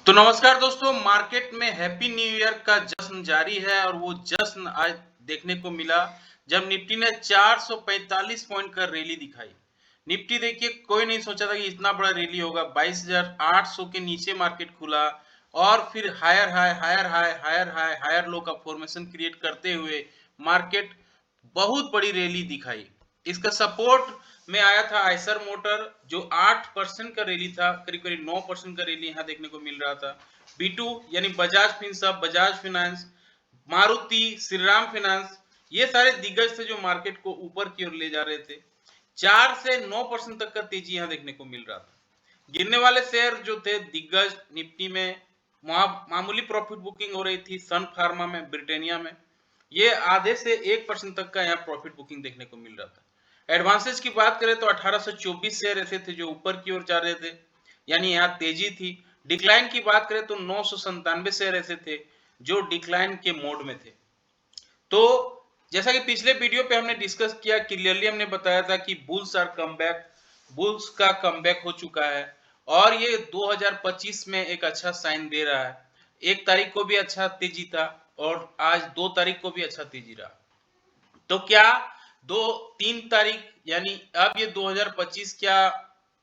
तो नमस्कार दोस्तों, मार्केट में हैप्पी न्यू ईयर का जश्न जारी है और वो जश्न आज देखने को मिला जब निफ्टी ने 445 पॉइंट का रैली दिखाई। निफ्टी देखिए, कोई नहीं सोचा था कि इतना बड़ा रैली होगा। 22,800 के नीचे मार्केट खुला और फिर higher high higher high higher high higher low का फॉर्मेशन क्रिएट करते हुए मार्केट बहुत बड़ी रैली दिखाई। इसका सपोर्ट में आया था आइसर मोटर, जो 8% का रैली था। करीब करीब 9% का रैली यहाँ देखने को मिल रहा था। B2 यानी Bajaj Finserv, Bajaj finance, Maruti, Shriram finance, ये सारे दिग्गज थे जो मार्केट को ऊपर की ओर ले जा रहे थे। 4 से 9% तक का तेजी यहाँ देखने को मिल रहा था। गिरने वाले शेयर जो थे दिग्गज निफ्टी में, मामूली प्रॉफिट बुकिंग हो रही थी। सन फार्मा में, ब्रिटेनिया में, ये आधे से 1% तक का यहाँ प्रॉफिट बुकिंग देखने को मिल रहा था। एडवांसेज की बात करें तो 1824 शेयर ऐसे थे जो ऊपर की ओर जा रहे थे, यानी यहाँ तेजी थी। डिक्लाइन की बात करें तो 997 शेयर ऐसे थे जो डिक्लाइन के मोड में थे। तो जैसा कि पिछले वीडियो पे हमने डिस्कस किया, क्लियरली हमने बताया था कि बुल्स आर कमबैक, बुल्स का कमबैक हो चुका है और ये 2025 में एक अच्छा साइन दे रहा है। 1 तारीख को भी अच्छा तेजी था और आज 2 तारीख को भी अच्छा तेजी रहा। तो क्या 2-3 तारीख यानी अब ये 2025 क्या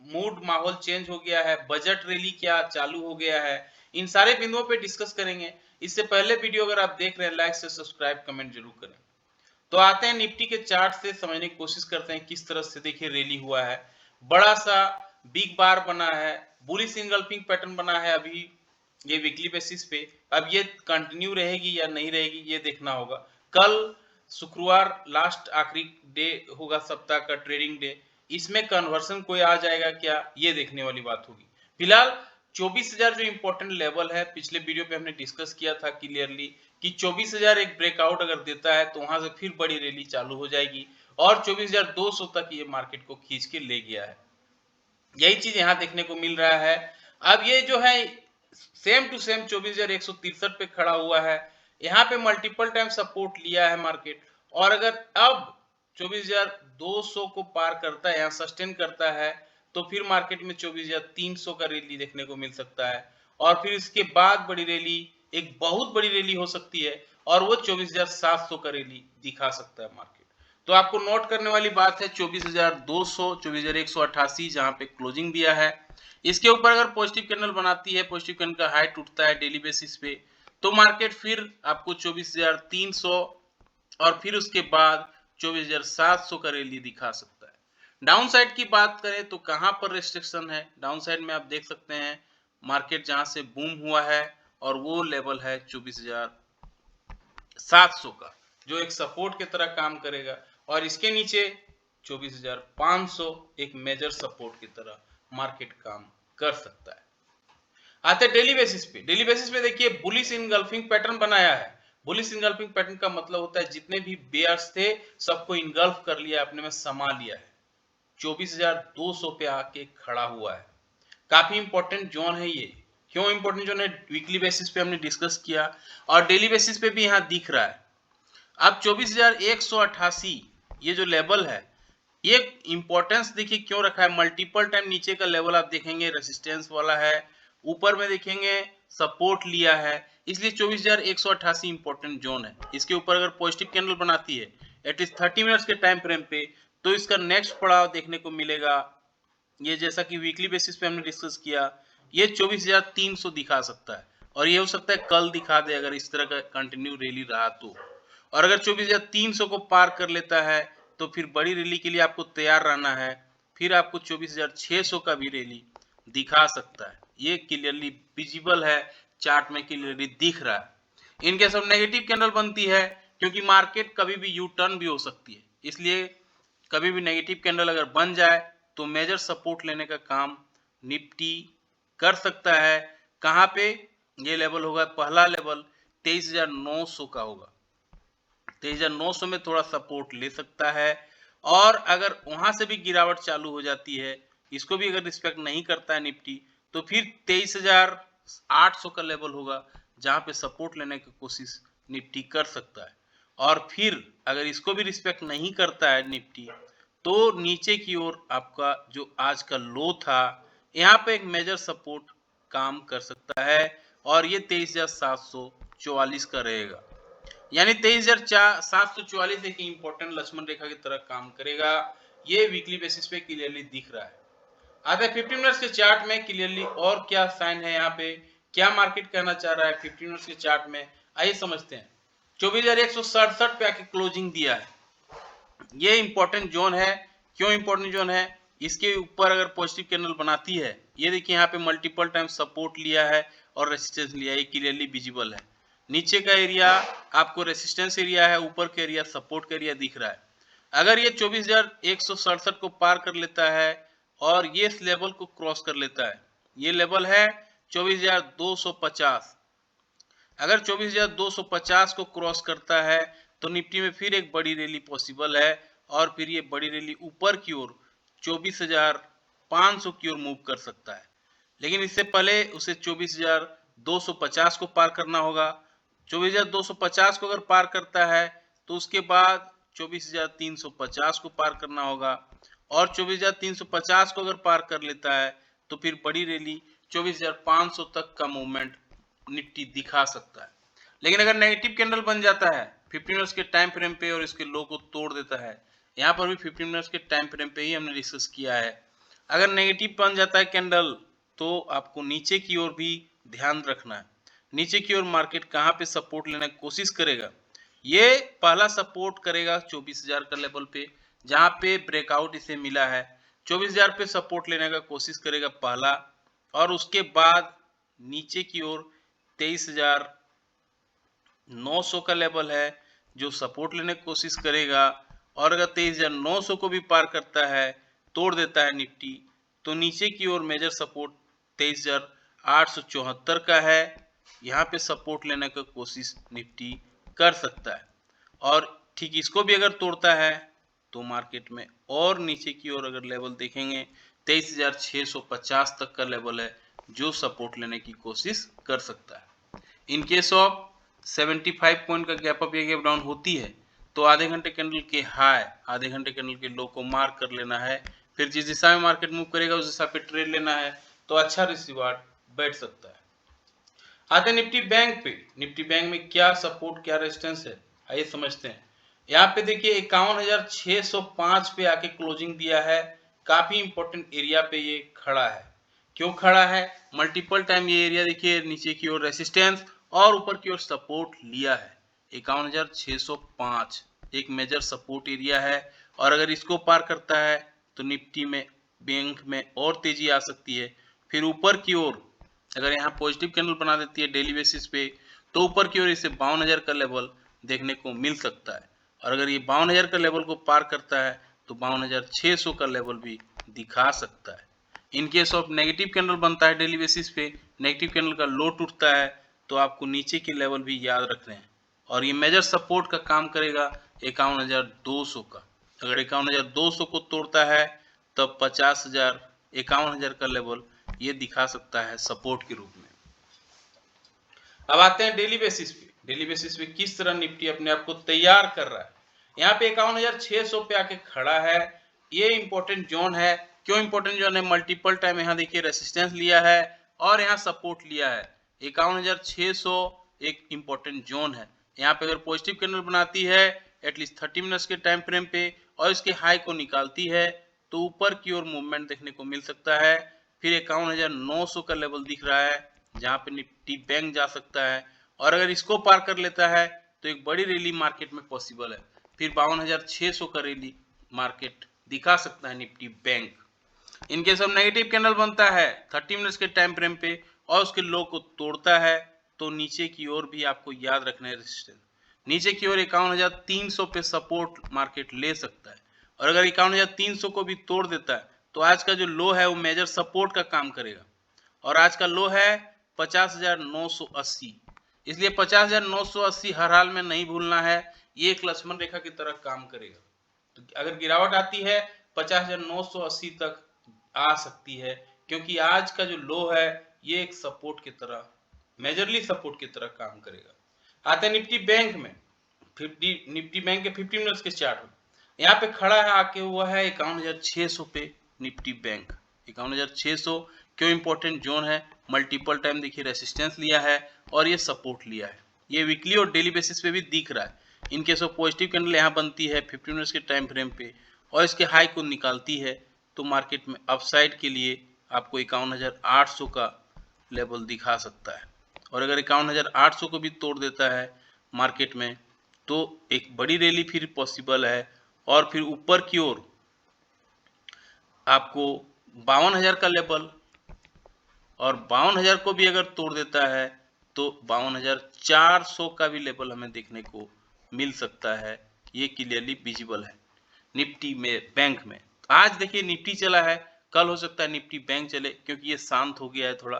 मूड माहौल चेंज हो गया है, बजट रैली क्या चालू हो गया है, इन सारे बिंदुओं पे डिस्कस करेंगे। इससे पहले वीडियो अगर आप देख रहे हैं, लाइक से सब्सक्राइब कमेंट जरूर करें। तो आते हैं निफ्टी के चार्ट से समझने की कोशिश करते हैं किस तरह से देखिए रैली हुआ है। बड़ा सा बिग बार बना है, बुलिश इंगल्फिंग पैटर्न बना है अभी ये वीकली बेसिस पे। अब ये कंटिन्यू रहेगी या नहीं रहेगी ये देखना होगा। कल शुक्रवार लास्ट आखिरी डे होगा सप्ताह का, ट्रेडिंग डे। इसमें कन्वर्सन कोई आ जाएगा क्या, ये देखने वाली बात होगी। फिलहाल 24,000 जो इंपॉर्टेंट लेवल है, पिछले वीडियो पे हमने डिस्कस किया था क्लियरली कि 24,000 एक ब्रेकआउट अगर देता है तो वहां से फिर बड़ी रैली चालू हो जाएगी और 24,200 तक ये मार्केट को खींच के ले गया है। यही चीज यहाँ देखने को मिल रहा है। अब ये जो है सेम टू सेम 24,163 पे खड़ा हुआ है। यहाँ पे मल्टीपल टाइम सपोर्ट लिया है मार्केट, और अगर अब 24,200 को पार करता है, यहाँ सस्टेन करता है, तो फिर मार्केट में 24,300 का रैली देखने को मिल सकता है और फिर इसके बाद बड़ी रैली, एक बहुत बड़ी रैली हो सकती है और वो 24,700 का रैली दिखा सकता है मार्केट। तो आपको नोट करने वाली बात है 24,200, 24,188 जहां पे क्लोजिंग दिया है, इसके ऊपर अगर पॉजिटिव कैंडल बनाती है, पॉजिटिव कैंडल का हाई टूटता है डेली बेसिस पे, तो मार्केट फिर आपको 24,300 और फिर उसके बाद 24,700 का रैली दिखा सकता है। डाउन साइड की बात करें तो कहां पर रेस्ट्रिक्शन है, डाउन साइड में आप देख सकते हैं मार्केट जहां से बूम हुआ है और वो लेवल है 24,700 का, जो एक सपोर्ट की तरह काम करेगा, और इसके नीचे 24,500 एक मेजर सपोर्ट की तरह मार्केट काम कर सकता है। आते डेली बेसिस पे, डेली बेसिस पे देखिए बुलिश इनगल्फिंग पैटर्न बनाया है। बुलिश इनगल्फिंग पैटर्न का मतलब होता है जितने भी बेयर्स थे सबको इनगल्फ कर लिया, अपने में समा लिया है। 24,200 पे आके खड़ा हुआ है। काफी इंपॉर्टेंट जोन है ये। क्यों इंपॉर्टेंट जोन है, वीकली बेसिस पे हमने डिस्कस किया और डेली बेसिस पे भी यहाँ दिख रहा है। अब 24,188 ये जो लेवल है, ये इंपॉर्टेंस देखिए क्यों रखा है। मल्टीपल टाइम नीचे का लेवल आप देखेंगे रेजिस्टेंस वाला है, ऊपर में देखेंगे सपोर्ट लिया है, इसलिए 24,188 इंपॉर्टेंट जोन है। इसके ऊपर अगर पॉजिटिव कैंडल बनाती है एटलीस्ट 30 मिनट्स के टाइम फ्रेम पे, तो इसका नेक्स्ट पड़ाव देखने को मिलेगा, ये जैसा कि वीकली बेसिस पे हमने डिस्कस किया, ये 24,300 दिखा सकता है और ये हो सकता है कल दिखा दे अगर इस तरह का कंटिन्यू रैली रहा तो। और अगर 24,300 को पार कर लेता है तो फिर बड़ी रैली के लिए आपको तैयार रहना है, फिर आपको 24,600 का भी रैली दिखा सकता है। ये क्लियरली विजिबल है, चार्ट में क्लियरली दिख रहा है। इनके सब नेगेटिव कैंडल बनती है क्योंकि मार्केट कभी भी यू टर्न भी हो सकती है, इसलिए कभी भी नेगेटिव कैंडल अगर बन जाए तो मेजर सपोर्ट लेने का काम निफ्टी कर सकता है। कहां पे ये लेवल होगा, पहला लेवल 23,900 का होगा। 23,900 में थोड़ा सपोर्ट ले सकता है और अगर वहां से भी गिरावट चालू हो जाती है, इसको भी अगर रिस्पेक्ट नहीं करता है निफ्टी, तो फिर 23,800 का लेवल होगा जहां पे सपोर्ट लेने की कोशिश निफ्टी कर सकता है। और फिर अगर इसको भी रिस्पेक्ट नहीं करता है निफ्टी, तो नीचे की ओर आपका जो आज का लो था, यहाँ पे एक मेजर सपोर्ट काम कर सकता है और ये 23,744 का रहेगा। यानी 23,744 एक इंपॉर्टेंट लक्ष्मण रेखा की तरह काम करेगा। ये वीकली बेसिस पे क्लियरली दिख रहा है। आते हैं 15 मिनट्स के चार्ट में क्लियरली और क्या साइन है यहाँ पे, क्या मार्केट कहना चाह रहा है 15 मिनट्स के चार्ट में, आइए समझते हैं। 24,167 पे आके क्लोजिंग दिया है। ये इंपॉर्टेंट जोन है। क्यों इंपॉर्टेंट जोन है? इसके ऊपर अगर पॉजिटिव कैंडल बनाती है, ये देखिए यहाँ पे मल्टीपल टाइम सपोर्ट लिया है और रेसिस्टेंस लिया है, ये क्लियरली विजिबल है। नीचे का एरिया आपको रेसिस्टेंस एरिया है, ऊपर का एरिया सपोर्ट का एरिया दिख रहा है। अगर ये 24,167 को पार कर लेता है और ये इस लेवल को क्रॉस कर लेता है, ये लेवल है 24,250। अगर 24,250 को क्रॉस करता है तो निफ्टी में फिर एक बड़ी रैली पॉसिबल है और फिर ये बड़ी रैली ऊपर की ओर 24,500 की ओर मूव कर सकता है। लेकिन इससे पहले उसे 24,250 को पार करना होगा। 24,250 को अगर पार करता है तो उसके बाद 24,350 को पार करना होगा और 24,350 को अगर पार कर लेता है तो फिर बड़ी रैली 24,500 तक का मूवमेंट निफ्टी दिखा सकता है। लेकिन अगर नेगेटिव कैंडल बन जाता है 15 मिनट्स के टाइम फ्रेम पे और इसके लो को तोड़ देता है, यहाँ पर भी 15 मिनट्स के टाइम फ्रेम पे ही हमने डिस्कस किया है, अगर नेगेटिव बन जाता है कैंडल तो आपको नीचे की ओर भी ध्यान रखना है। नीचे की ओर मार्केट कहाँ पे सपोर्ट लेने की कोशिश करेगा? ये पहला सपोर्ट करेगा 24,000 का लेवल पे, जहाँ पे ब्रेकआउट इसे मिला है। 24,000 पे सपोर्ट लेने का कोशिश करेगा पहला, और उसके बाद नीचे की ओर 23,900 का लेवल है जो सपोर्ट लेने की कोशिश करेगा। और अगर 23,900 को भी पार करता है, तोड़ देता है निफ्टी, तो नीचे की ओर मेजर सपोर्ट 23,874 का है। यहाँ पे सपोर्ट लेने का कोशिश निफ्टी कर सकता है और ठीक इसको भी अगर तोड़ता है तो मार्केट में और नीचे की ओर अगर लेवल देखेंगे 23,650 तक का लेवल है जो सपोर्ट लेने की कोशिश कर सकता है। इन केस ऑफ 75 पॉइंट का गैप अप या गैप डाउन होती है तो आधे घंटे कैंडल के हाई, आधे घंटे कैंडल के लो को मार्क कर लेना है। फिर जिस दिशा में मार्केट मूव करेगा उस दिशा पे ट्रेड लेना है तो अच्छा रिसीवार्ड बैठ सकता है। आते निफ्टी बैंक पे। निफ्टी बैंक में क्या सपोर्ट क्या रेजिस्टेंस है, आइए समझते हैं। यहाँ पे देखिए 51,605 पे आके क्लोजिंग दिया है। काफी इंपॉर्टेंट एरिया पे ये खड़ा है। क्यों खड़ा है? मल्टीपल टाइम ये एरिया देखिए नीचे की ओर रेसिस्टेंस और ऊपर की ओर सपोर्ट लिया है। 51,605 एक मेजर सपोर्ट एरिया है और अगर इसको पार करता है तो निफ्टी में बैंक में और तेजी आ सकती है। फिर ऊपर की ओर अगर यहाँ पॉजिटिव कैंडल बना देती है डेली बेसिस पे तो ऊपर की ओर इसे 52,000 का लेवल देखने को मिल सकता है और अगर ये 52,000 का लेवल को पार करता है तो 52,600 का लेवल भी दिखा सकता है। In case of negative candle बनता है डेली बेसिस पे, नेगेटिव कैंडल का लो टूटता है तो आपको नीचे के लेवल भी याद रखने हैं और ये मेजर सपोर्ट का काम करेगा 51,200 का। अगर 51,200 को तोड़ता है तब 50,000 51,000 का लेवल ये दिखा सकता है सपोर्ट के रूप में। अब आते हैं डेली बेसिस पे। डेली बेसिस पे किस तरह निफ्टी अपने आप को तैयार कर रहा है। यहाँ पे 51,600 पे आके खड़ा है। ये इंपॉर्टेंट जोन है। क्यों इंपॉर्टेंट जोन है? मल्टीपल टाइम यहाँ देखिए रेसिस्टेंस लिया है और यहाँ सपोर्ट लिया है। 51,600 एक इंपॉर्टेंट जोन है। यहाँ पे अगर पॉजिटिव कैंडल बनाती है एटलीस्ट 30 मिनट्स के टाइम फ्रेम पे और इसके हाई को निकालती है तो ऊपर की ओर मूवमेंट देखने को मिल सकता है। फिर 51,900 का लेवल दिख रहा है जहां पे निफ्टी बैंक जा सकता है और अगर इसको पार कर लेता है तो एक बड़ी रैली मार्केट में पॉसिबल है। फिर 52,600 का रैली मार्केट दिखा सकता है निफ्टी बैंक। इनके सब नेगेटिव कैंडल बनता है 30 मिनट्स के टाइम फ्रेम पे और उसके लो को तोड़ता है तो नीचे की ओर भी आपको याद रखना है रेजिस्टेंस। नीचे की ओर 51,300 पे सपोर्ट मार्केट ले सकता है और अगर 51,300 को भी तोड़ देता है तो आज का जो लो है वो मेजर सपोर्ट का काम करेगा और आज का लो है 50,980। इसलिए 50,980 हर हाल में नहीं भूलना है, ये एक लक्ष्मण रेखा की तरह काम करेगा। तो अगर गिरावट आती है 50,980 तक आ सकती है क्योंकि आज का जो लो है ये एक सपोर्ट की तरह, मेजरली सपोर्ट की तरह काम करेगा। आते हैं निफ्टी बैंक में। निफ्टी बैंक के 15 मिनट्स के चार्ट में यहाँ पे खड़ा है आके हुआ है 51,600 पे निफ्टी बैंक। 51,600 क्यों इंपॉर्टेंट जोन है मल्टीपल टाइम देखिए रेसिस्टेंस लिया है और ये सपोर्ट लिया है। ये वीकली और डेली बेसिस पे भी दिख रहा है। In case of positive candle यहाँ बनती है 15 मिनट्स के टाइम फ्रेम पे और इसके हाई को निकालती है तो मार्केट में अपसाइड के लिए आपको 51,800 का लेवल दिखा सकता है। और अगर 51,800 को भी तोड़ देता है मार्केट में तो एक बड़ी रैली फिर पॉसिबल है और फिर ऊपर की ओर आपको 52,000 का लेवल और 52,000 को भी अगर तोड़ देता है तो 52,400 का भी लेवल हमें देखने को मिल सकता है। ये क्लियरली विजिबल है निफ्टी में, बैंक में। आज देखिए निफ्टी चला है, कल हो सकता है निफ्टी बैंक चले क्योंकि ये शांत हो गया है थोड़ा।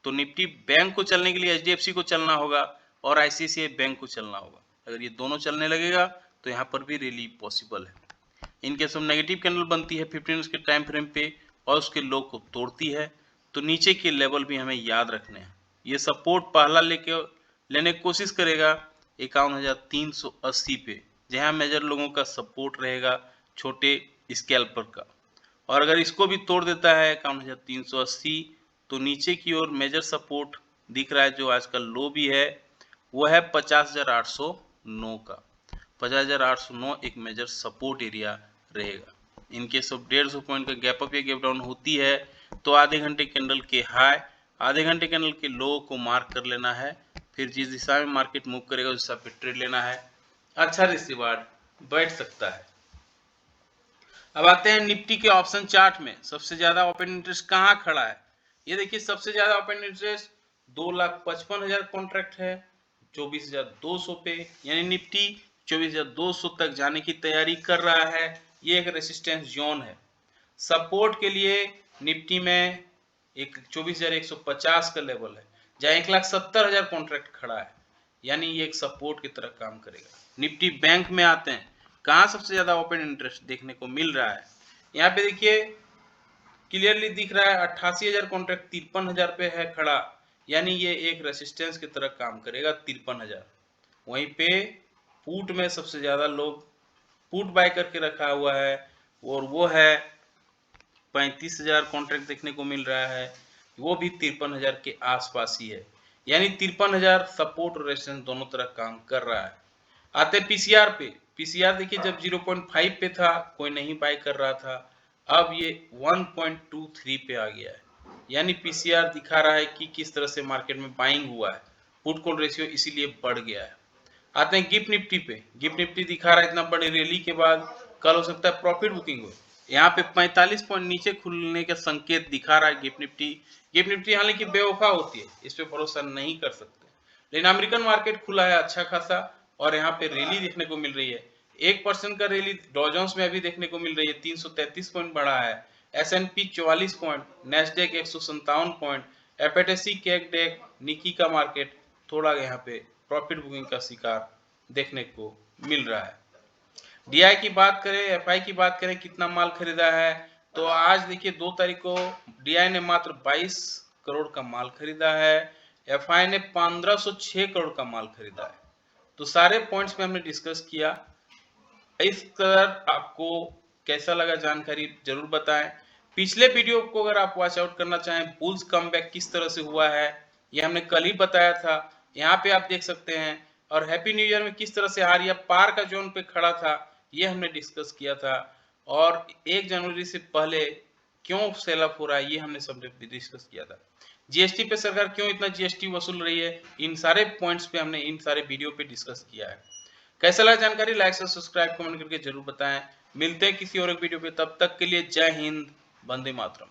तो निफ्टी बैंक को चलने के लिए एचडीएफसी को चलना होगा और आईसीआईसीआई बैंक को चलना होगा। अगर ये दोनों चलने लगेगा तो यहाँ पर भी रैली पॉसिबल है। इनके सब नेगेटिव कैंडल बनती है 15 मिनट्स के टाइम फ्रेम पे और उसके लो को तोड़ती है तो नीचे के लेवल भी हमें याद रखने हैं। ये सपोर्ट पहला लेने की कोशिश करेगा 51,380 पे, जहां मेजर लोगों का सपोर्ट रहेगा छोटे स्कैल्पर का। और अगर इसको भी तोड़ देता है 51,380 तो नीचे की ओर मेजर सपोर्ट दिख रहा है जो आज का लो भी है, वो है 50,809 का। 50,809 एक मेजर सपोर्ट एरिया रहेगा। इनके सब 150 पॉइंट का गैप अप या गैप डाउन होती है तो आधे घंटे कैंडल के हाई, आधे घंटे कैंडल के लो को मार्क कर लेना है, फिर जिस दिशा में मार्केट मूव करेगा उस दिशा पे ट्रेड लेना है। अच्छा रिस्क रिवार्ड बैठ सकता है। अब आते हैं निफ्टी के ऑप्शन चार्ट में सबसे ज्यादा ओपन इंटरेस्ट कहाँ खड़ा है। ये देखिए सबसे ज्यादा ओपन इंटरेस्ट 2,55,000 कॉन्ट्रैक्ट है 24,200 पे, यानी निफ्टी 24,200 तक जाने की तैयारी कर रहा है। ये एक रेसिस्टेंस जोन है। सपोर्ट के लिए निफ्टी में एक 24,150 का लेवल है जहाँ 1,70,000 कॉन्ट्रैक्ट खड़ा है, यानी ये एक सपोर्ट की तरह काम करेगा। निफ्टी बैंक में आते हैं, कहाँ सबसे ज्यादा ओपन इंटरेस्ट देखने को मिल रहा है। यहाँ पे देखिए क्लियरली दिख रहा है 88,000 कॉन्ट्रैक्ट 53,000 पे है खड़ा, यानी ये एक रेसिस्टेंस की तरह काम करेगा 53,000। वहीं पे पुट में सबसे ज्यादा लोग पुट बाय करके रखा हुआ है और वो है 35,000 कॉन्ट्रैक्ट देखने को मिल रहा है, वो भी 53,000 के आसपास ही है, यानी 53,000 सपोर्ट और रेजिस्टेंस दोनों तरह काम कर रहा है। आते पीसीआर पे। पीसीआर देखिए जब 0.5 पे था कोई नहीं बाय कर रहा था, अब ये 1.23 पे आ गया है, यानी पीसीआर दिखा रहा है कि किस तरह से मार्केट में बाइंग हुआ है, पुट कॉल रेशियो इसीलिए बढ़ गया है। आते हैं गिफ्ट निफ्टी पे। गिफ्ट निफ्टी दिखा रहा है इतना बड़ी रैली के बाद कल हो सकता है प्रॉफिट बुकिंग हो। यहाँ पे 45 पॉइंट नीचे खुलने का संकेत दिखा रहा है गिफ्ट निफ्टी। गिफ्ट निफ्टी हालांकि बेवफा होती है, इस पे भरोसा नहीं कर सकते, लेकिन अमेरिकन मार्केट खुला है अच्छा खासा और यहाँ पे रैली देखने को मिल रही है। 1% का रैली डॉ जोन्स में अभी देखने को मिल रही है, 333 पॉइंट बढ़ा है, S&P 44 point, Nasdaq 157 point, FATC कैगडेक निकी का मार्केट थोड़ा यहाँ पे प्रॉफिट बुकिंग का शिकार देखने को मिल रहा है। डीआई की बात करें, एफआई की बात करें कितना माल खरीदा है, तो आज देखिए 2 तारीख को डीआई ने मात्र 22 करोड़ का माल खरीदा है, एफआई ने 1506 करोड़ का माल खरीदा है। तो सारे पॉइंट्स पे हमने डिस्कस किया। इस तरह आपको कैसा लगा जानकारी जरूर बताएं। पिछले वीडियो को अगर आप वॉच आउट करना चाहें, बुल्स कमबैक किस तरह से हुआ है ये हमने कल ही बताया था, यहाँ पे आप देख सकते हैं। और हैप्पी न्यू ईयर में किस तरह से हारिया पार का जोन पे खड़ा था ये हमने डिस्कस किया था। और 1 जनवरी से पहले क्यों सेल अप हो रहा है ये हमने सब डिस्कस किया था। जीएसटी पे सरकार क्यों इतना जीएसटी वसूल रही है, इन सारे पॉइंट्स पे हमने इन सारे वीडियो पे डिस्कस किया है। कैसा लगा जानकारी, लाइक से सब्सक्राइब कमेंट करके जरूर बताएं। मिलते हैं किसी और एक वीडियो पे, तब तक के लिए जय हिंद, वंदे मातरम।